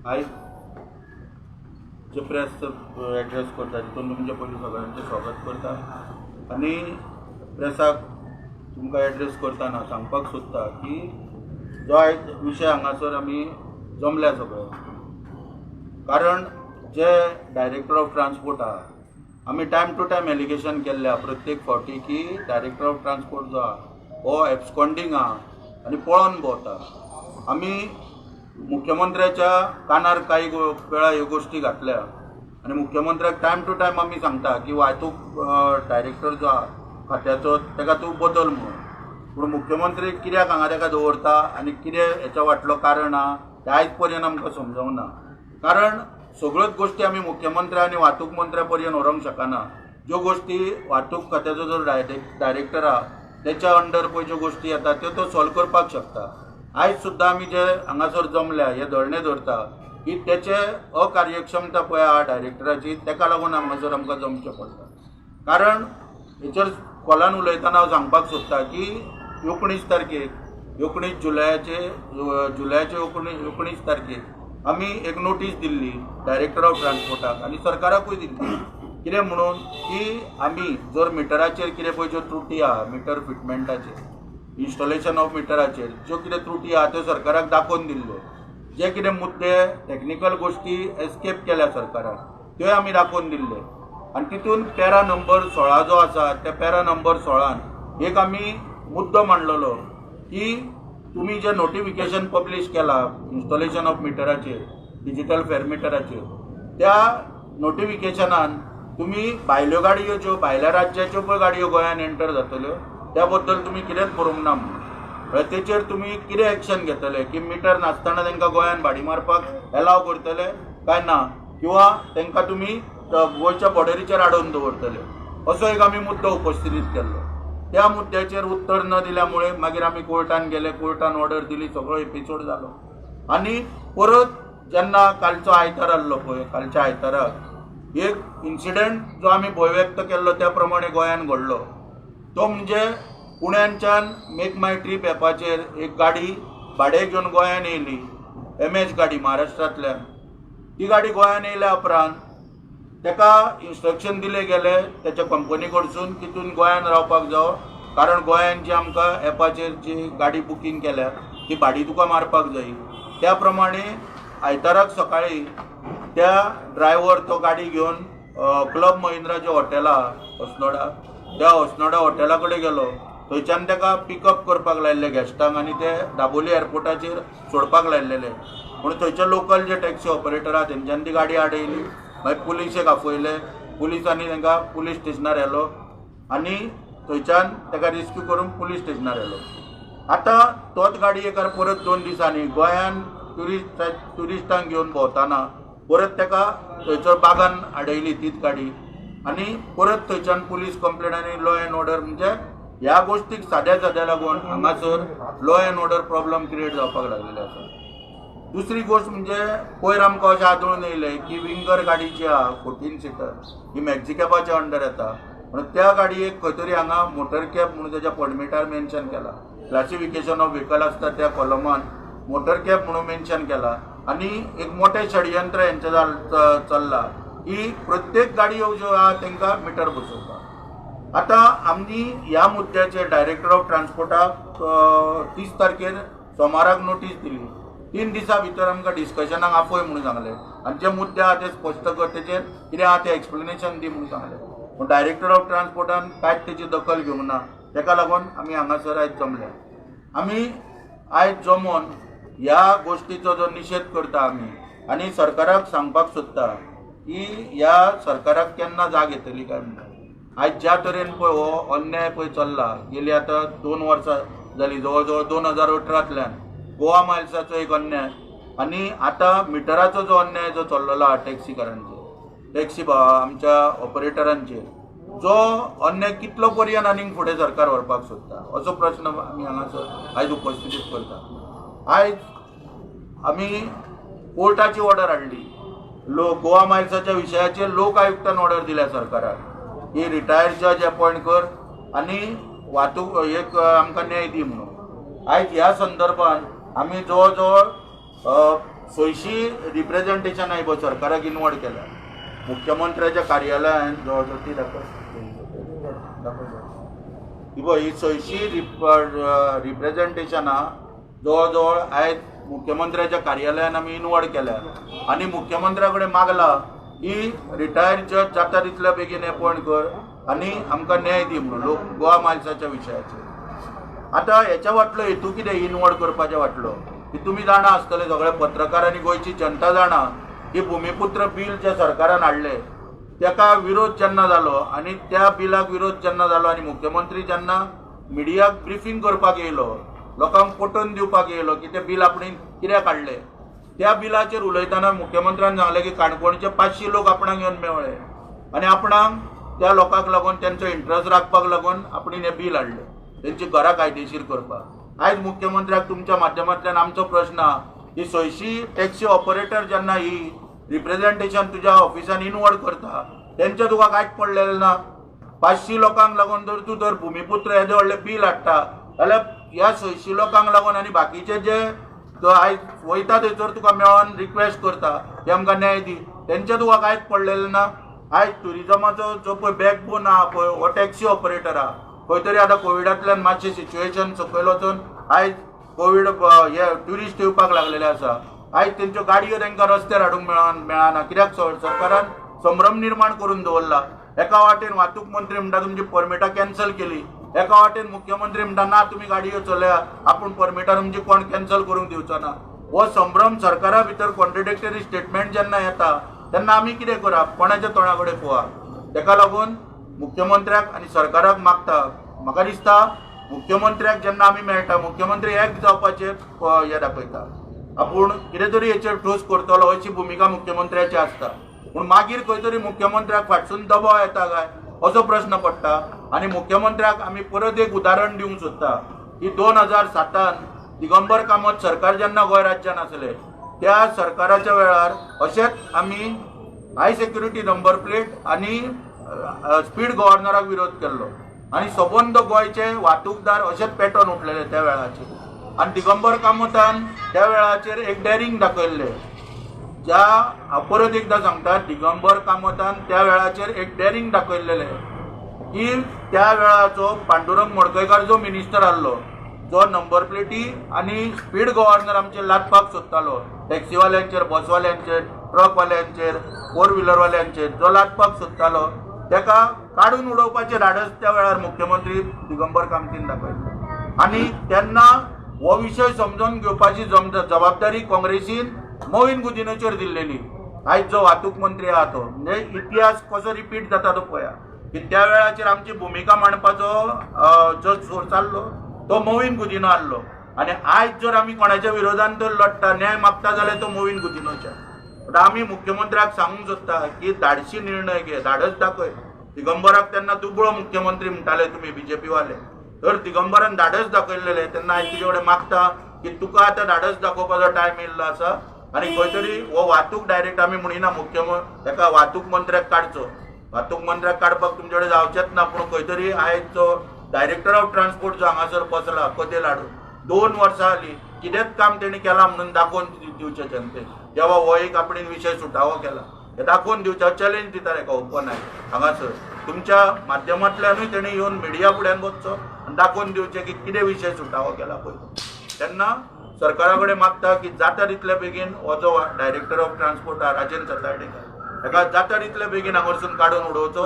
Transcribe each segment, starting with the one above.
आयज जे press address करता तितून तुमचे पयलीं सगळ्यांचें स्वागत करता आनी प्रेसाक तुमकां एड्रेस करतना सांगपाक सोदता की जो आयज विशय हांगासर आमी जमल्या सगळे कारण जे डायरेक्टर ऑफ ट्रान्सपोर्ट आहा आमी टायम टू टायम एलिगेशन केल्ल्या प्रत्येक फावटी की डायरेक्टर ऑफ ट्रान्सपोर्ट जो आहा हो एब्सकॉन्डिंग आहा आनी पळोवन भोंवता. आमी मुख्यमंत्र्याच्या कानार काही वेळा ह्यो गोष्टी घातल्या आनी मुख्यमंत्र्याक टायम टू टायम आमी सांगता की वाहतूक डायरेक्टर जो आहा खात्याचो ताका तूं बदल म्हणून, पूण मुख्यमंत्री कित्याक हांगा ताका दवरता आनी कितें हेच्या फाटलो कारण आहा तें आयज पर्यंत आमकां समजूंक ना. कारण सगळ्योच गोष्टी आमी मुख्यमंत्री आनी वाहतूक मंत्र्या पर्यंत व्हरूंक शकना. ज्यो गोष्टी वाहतूक खात्याचो जो डायरेक्टर आहा त्याच्या अंडर पळय ज्यो गोष्टी येता त्यो तो सॉल्व करपाक शकता. आयज सुद्दां आमी जे हांगासर जमल्या हे धरणे धरता की त्याचे अकार्यक्षमता पळय आहा डायरेक्टराची ताका लागून हांगासर आमकां जमचें पडटा. कारण हेचेर कॉलान उलयतना हांव सांगपाक सोदता की 19 तारखेक 19 जुलयाचे 19 तारखेक आमी एक नोटीस दिल्ली डायरेक्टर ऑफ ट्रान्सपोर्टाक आनी सरकाराकूय दिल्ली. कितें म्हणून की आमी जर मिटराचेर कितें पळय ज्यो त्रुटी आहा मिटर फिटमेंटाचेर इन्स्टॉलेशन ऑफ मिटराचेर ज्यो कितें त्रुटी आहा त्यो सरकाराक दाखोवन दिल्ल्यो, जे कितें मुद्दे टॅक्निकल गोष्टी एस्केप केल्या सरकारान त्योय आमी दाखोवन दिल्ले. आनी तितून पॅरा नंबर 16 जो आसा त्या पॅरा नंबर 16 एक आमी मुद्दो मांडलेलो की तुमी जे नोटिफिकेशन पब्लीश केला इन्स्टॉलेशन ऑफ मिटराचेर डिजिटल फेर मिटराचेर त्या नोटिफिकेशनान तुमी भायल्यो गाडयो ज्यो भायल्या राज्याच्यो पळय गाडयो गोंयान एंटर जातल्यो त्या बद्दल तुमी कितेंच बरोवंक ना म्हणून. तेचेर तुमी कितें एक्शन घेतले की मिटर नासतना तांकां गोंयान भाडी मारपाक एलाव करतले काय ना, किंवा तांकां तुमी गोंयच्या बॉर्डरीचेर आडोवन दवरतले, असो एक आमी मुद्दो उपस्थितीत केल्लो. त्या मुद्द्याचेर उत्तर न दिल्यामुळे मागीर आमी कोर्टान गेले, कोर्टान ऑर्डर दिली, सगळो एपिसोड जालो. आनी परत जेन्ना कालचो आयतार आसलो पळय कालच्या आयताराक एक इन्सिडंट जो आमी भंय व्यक्त केल्लो त्या प्रमाणे गोंयान घडलो. तो म्हणजे पुण्याच्यान मेक माय ट्रीप एपाचेर एक गाडी भाडे घेवन गोंयान येयली, MS गाडी महाराष्ट्रांतल्यान. ती गाडी गोंयान येयल्या उपरांत ताका इन्स्ट्रक्शन दिले गेले त्याच्या कंपनी कडसून की तूं गोंयान रावपाक जावो, कारण गोंयान जी आमकां एपाचेर जी गाडी बुकींग केल्या ती भाडी तुका मारपाक जाय. त्या प्रमाणे आयताराक सकाळी त्या ड्रायव्हर तो गाडी घेवन क्लब महिंद्राचें हॉटेल आहा अस्नोडा त्या अस्नोडा हॉटेला कडेन गेलो. थंयच्यान ताका पिकअप करपाक लायल्ले गॅस्टांक आनी ते दाबोली एअरपोर्टाचेर सोडपाक लायल्लेले. पूण थंयचे लोकल जे टॅक्सी ऑपरेटर आहा तेंच्यांनी ती गाडी आडयली. मागीर पुलिशेक आफयले, पुलिसांनी तांकां पुलीस स्टेशनार व्हेलो आनी थंयच्यान ताका रेस्क्यू करून पुलीस स्टेशनार व्हेलो. आतां तोच गाडयेकार परत 2 दिसांनी गोंयान ट्युरिस्टांक घेवन भोंवताना परत ताका थंयसर बागान आडयली तीच गाडी आनी परत थंयच्यान पुलीस कंप्लेन आनी लॉ एंड ऑर्डर. म्हणजे ह्या गोष्टीक साद्या लागून हांगासर law end order problem create जावपाक लागलेले आसा. दुसरी गोष्ट म्हणजे पयर आमकां अशें आढळून येयलें की विंगर गाडी जी आहा 14 सीटर ही मॅक्झिकॅबाच्या अंडर येता, पूण त्या गाडयेक खंय तरी हांगा मोटर कॅब म्हणून ताच्या पडमिटार मेन्शन केला. क्लासिफिकेशन ऑफ व्हेकल आसता त्या कॉलमान मोटर कॅब म्हणून मेन्शन केला. आनी एक मोठें षडयंत्र हेंचें चल्लां की प्रत्येक गाडयो ज्यो आहा तांकां मिटर बसोवता. आतां आमी ह्या मुद्द्याचेर डायरेक्टर ऑफ ट्रान्सपोर्टाक 30 तारखेर सोमाराक नोटीस दिली. 3 दिसां भितर आमकां डिस्कशनाक आपय म्हणून सांगलें आनी जे मुद्दे आहा ते स्पश्ट कर, तेचेर कितें आहा तें एक्सप्लेनेशन दी म्हणून सांगलें. पूण डायरेक्टर ऑफ ट्रान्सपोर्टान कांयच तेची दखल घेवंक ना. ताका लागून आमी हांगासर आयज जमल्या. आमी आयज जमोन ह्या गोष्टीचो जो निशेध करता आमी आनी सरकाराक सांगपाक सोदता की ह्या सरकाराक केन्ना जाग येतली काय म्हणटा. आयज ज्या तरेन पळय हो अन्याय पळय चल्ला, गेली आतां 2 वर्सां जाली, जवळ जवळ 2018तल्यान गोवा मायल्साचो एक अन्याय आनी आतां मिटराचो जो अन्याय जो चल्लेलो आहा टॅक्सीकारांचेर टॅक्सी आमच्या ऑपरेटरांचेर, जो अन्याय कितलो पर्यंत आनीक फुडें सरकार व्हरपाक सोदता असो प्रश्न आमी हांगासर आयज उपस्थितीत करता. आयज आमी कोर्टाची ऑर्डर हाडली. गोवा मायल्साच्या विशयाचेर लोक आयुक्तान ऑर्डर दिल्या सरकाराक की रिटायर्ड जज अपॉयंट कर आनी वाहतूक एक आमकां न्याय दी म्हणून. आयज ह्या संदर्भात आमी जवळ जवळ सोयशी रिप्रेझेंटेशन आहे सरकाराक इन्वॉल्व केल्या मुख्यमंत्र्याच्या कार्यालयान जवळजवळ ती ही सोयशी रिप्रेझेंटेशनां जवळजवळ आयज मुख्यमंत्र्याच्या कार्यालयान आमी इन्वॉल्व केल्या आणि मुख्यमंत्र्या कडेन मागला की रिटायर्ड जज जाता तितल्या बेगीन अपॉइंट कर आणि आमकां न्याय दी म्हणून लोक गोवा मायल्साच्या विशयाचेर। आता हेच्या वाटलो हेतू कितें इन्वॉल्व करपाचें वाटलो की तुमी जाणा आसतले सगळे पत्रकार आनी गोंयची जनता जाणा की भुमिपुत्र बिल जे सरकारान हाडले ताका विरोध जेन्ना जालो आनी त्या बिलाक विरोध जेन्ना जालो आनी मुख्यमंत्री जेन्ना मिडियाक ब्रिफींग करपाक येयलो लोकांक पटोवन दिवपाक येयलो की ते बिल आपणें कित्याक हाडले त्या बिलाचेर उलयतना मुख्यमंत्र्यान सांगलें की काणकोणचे 500 लोक आपणाक येवन मेवळे आनी आपणाक त्या लोकांक लागून त्यांचो इंट्रस्ट राखपाक लागून आपणें हें बिल हाडलें तेंची घरां कायदेशीर करपाक। आयज मुख्यमंत्र्याक तुमच्या माध्यमांतल्यान आमचो प्रश्न की सोयशी टॅक्सी ऑपरेटर जेन्ना ही रिप्रेझेंटेशन तुज्या ऑफिसान इन्वॉल्व करता तेंचे तुका कांयच पडलेलें ना। 500 लोकांक लागून जर तूं जर भुमिपुत्र येदे व्हडले बिल हाडटा जाल्यार ह्या 600 लोकांक लागून आनी बाकीचे जे आयज वयता थंयसर तुका मेळोन रिक्वेस्ट करता की आमकां न्याय दी तेंचे तुका कांयच पडलेलें ना। आयज ट्युरिजमाचो जो पळय बॅकबोन आहा पळय हो टॅक्सी ऑपरेटर आहा खंय तरी आतां कोविडांतल्यान मातशें सिच्युएशन सकयल वचून आयज कोविड हे ट्युरिस्ट येवपाक लागलेले आसा। आयज तेंच्यो गाडयो तांकां रस्त्यार हाडूंक मेळना कित्याक सरकारान संभ्रम निर्माण करून दवरला। एका वाटेन वाहतूक मंत्री म्हणटा तुमची परमिटां कॅन्सल केली एका वाटेन मुख्यमंत्री म्हणटा ना तुमी गाडयो चलया आपूण परमिटां तुमची कोण कॅन्सल करूंक दिवचो ना। हो संभ्रम सरकारा भितर कॉन्ट्रडिक्टरी स्टेटमेंट जेन्ना येता तेन्ना आमी कितें करप कोणाच्या तोंडा कडेन पळोवप। ताका लागून मुख्यमंत्र्याक आनी सरकाराक मागता म्हाका दिसता मुख्यमंत्र्याक जेन्ना आमी मेळटा मुख्यमंत्री एक जावपाचेर हे दाखयता आपूण कितें तरी हेचेर ठोस करतलो अशी भुमिका मुख्यमंत्र्याची आसता पूण मागीर खंय तरी मुख्यमंत्र्याक फाटसून दबाव येता काय असो प्रश्न पडटा। आनी मुख्यमंत्र्याक आमी परत एक उदाहरण दिवंक सोदता की 2007 दिगंबर कामत सरकार जेन्ना गोंय राज्यान आसले त्या सरकाराच्या वेळार अशेंच आमी हाय सेक्युरिटी नंबर प्लेट आनी स्पीड गव्हर्नराक विरोध केल्लो आनी सबंद गोंयचे वाहतूकदार अशेंच पेटोवन उठलेले त्या वेळाचेर आनी दिगंबर कामतान त्या वेळाचेर एक डॅरिंग दाखयल्लें ज्या हांव परत एकदां सांगता दिगंबर कामतान त्या वेळाचेर एक डॅरिंग दाखयल्लें की त्या वेळाचो पांडुरंग मडकयकार जो मिनिस्टर आसलो जो नंबर प्लेटी आनी स्पीड गव्हर्नर आमचे लादपाक सोदतालो टॅक्सीवाल्यांचेर बसवाल्यांचेर ट्रकवाल्यांचेर 4 व्हिलरवाल्यांचेर जो लादपाक सोदतालो ताका काडून उडोवपाचें धाडस त्या वेळार मुख्यमंत्री दिगंबर कामतीन दाखयलो आनी तेन्ना हो विशय समजून घेवपाची जबाबदारी काँग्रेसीन मोहीन गुदिन्याचेर दिल्लेली। आयज जो वाहतूक मंत्री आहा तो म्हणजे इतिहास कसो रिपीट जाता तो पळया की त्या वेळाचेर आमची भुमिका मांडपाचो जो सोर्स आसलो तो मोहीन गुदिनो आसलो आनी आयज जर आमी कोणाच्या विरोधान तर लढटा न्याय मागता जाल्यार तो मोहीन गुदिनोच्या। पण आमी मुख्यमंत्र्याक सांगूंक सोदता की धाडसी निर्णय घे धाडस दाखय। दिगंबराक तेन्ना दुबळो मुख्यमंत्री म्हणटाले तुमी बीजेपी वाले तर दिगंबरान धाडस दाखयलेले तेन्ना हांवें तुजे कडेन मागता की तुका आतां धाडस दाखोवपाचो टायम येयल्लो आसा आनी खंय तरी हो वाहतूक डायरेक्ट आमी म्हणिना ताका वाहतूक मंत्र्याक काडचो वाहतूक मंत्र्याक काडपाक तुमचे कडेन जावचेंच ना पूण खंय तरी आयज जो डायरेक्टर ऑफ ट्रान्सपोर्ट जो हांगासर बसला कदेल हाडून 2 वर्सां जालीं कितेंच काम तेणी केलां म्हणून दाखोवन दिवचें जनतेक जेव्हा हो एक आपणेन विशय सुटावो केला हे दाखोवन दिवचें चॅलेंज दिता एका ओपन आय हांगासर तुमच्या माध्यमांतल्यानूय तेणी येवन मिडिया फुड्यान बसचो आनी दाखोवन दिवचें की कितें विशय सुटावो केला पळय। तेन्ना सरकारा कडेन मागता की जाता तितले बेगीन हो जो डायरेक्टर ऑफ ट्रान्सपोर्ट आहा राजेंद्र सताडेकर ताका जाता तितले बेगीन हांगासून काडून उडोवचो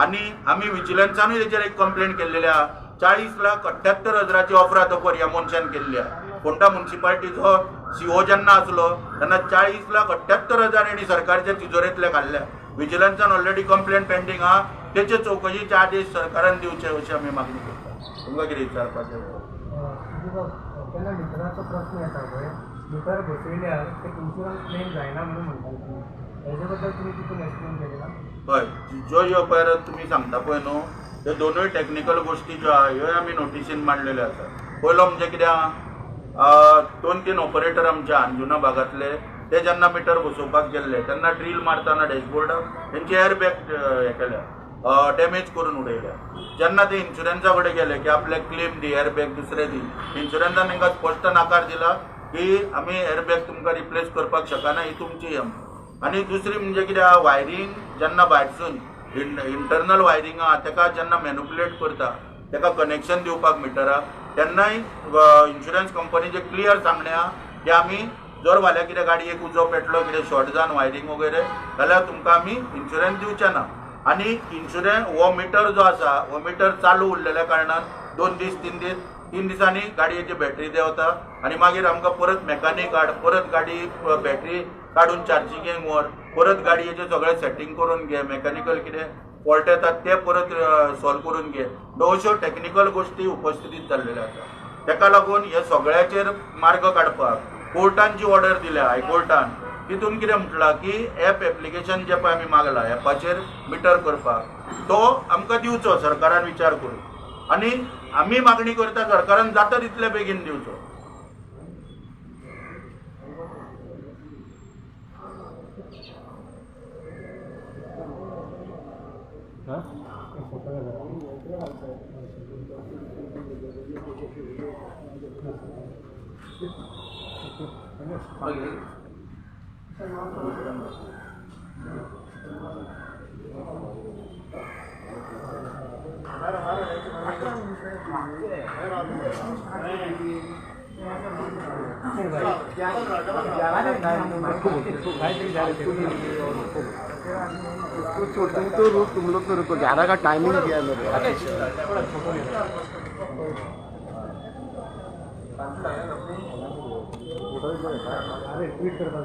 आनी आमी विजिलन्सानूय तेचेर एक कंप्लेंट केल्लेली आहा 40,78,000ची ऑफरातोफर ह्या मनशान केल्ली आहा। फोंडा म्युनिसिपालिटीचो सीओ जेन्ना आसलो तेन्ना 40,78,000 हेणी सरकारच्या तिजोरेंतले काडल्या। विजिलन्सान ऑलरेडी कंप्लेंट पेंडींग आहा तेचे चौकशीचे आदेश सरकारान दिवचे अशी आमी मागणी करता। तुमकां कितें विचारपाचें तेन्ना मिटराचो प्रश्न येता पळय मिटर बसयल्यार ते इन्शुरन्स क्लेम जायना म्हणून म्हणटात हेजे बद्दल तुमी कितून एक्सप्लेन केलें हय ज्यो ह्यो पयर तुमी सांगता पळय न्हू त्यो दोनूय टॅक्निकल गोश्टी ज्यो आहा ह्योय आमी नोटिसीन मांडलेल्यो आसा। पयलो म्हणजे कितें आहा 2-3 ऑपरेटर आमच्या अंजुना भागांतले ते जेन्ना मिटर बसोवपाक गेल्ले तेन्ना ड्रील मारतना डॅशबोर्डार तेंचे एअरबॅग हे केल्या डॅमेज करून उडयल्या। जेन्ना ते इन्शुरन्सा कडेन गेले की आपल्याक क्लेम दी एअरबॅग दुसरे दी इन्शुरन्सान तांकां स्पश्ट नाकार दिला की आमी एअरबॅग तुमकां रिप्लेस करपाक शकना, ही तुमची आनी दुसरी म्हणजे कितें वायरींग जेन्ना भायरसून इंटरनल वायरींग आहा तेका जेन्ना मॅन्युपुलेट करता, तेका कनेक्शन दिवपाक मिटराक, तेन्नाय इन्शुरन्स कंपनीचे क्लियर सांगणे आहा की आमी जर फाल्यां कितें गाडयेक उजो पेटलो, कितें शॉर्ट जावन वायरींग वगैरे जाल्यार तुमकां आमी इन्शुरन्स दिवचे ना. आनी इन्शुरन्स हो मिटर जो आसा हो मिटर चालू उरलेल्या कारणान 2 दीस 3 दिसांनी गाडयेची बॅटरी देंवता आनी मागीर आमकां परत मॅकानीक हाड, परत गाडी बॅटरी काडून चार्जिंगेक व्हर, परत गाडयेचें सगळें सेटींग करून घे, मॅकानिकल कितें फॉल्ट येतात ते परत सॉल्व करून घे. अश्यो टॅक्निकल गोश्टी उपस्थितीत जाल्लेल्यो आसा. तेका लागून हे सगळ्याचेर मार्ग काडपाक कोर्टान जी ऑर्डर दिल्या हायकोर्टान, तितून कितें म्हटलां की एप्लिकेशन जे पळय आमी मागला एपाचेर मिटर करपाक, तो आमकां दिवचो सरकारान विचार करून, आनी आमी मागणी करता सरकारान जाता तितले बेगीन दिवचो. तो रूट तुम लोग तो रुको, ज़्यादा का टाइमिंग दिया मेरे। अरे ट्वीट करता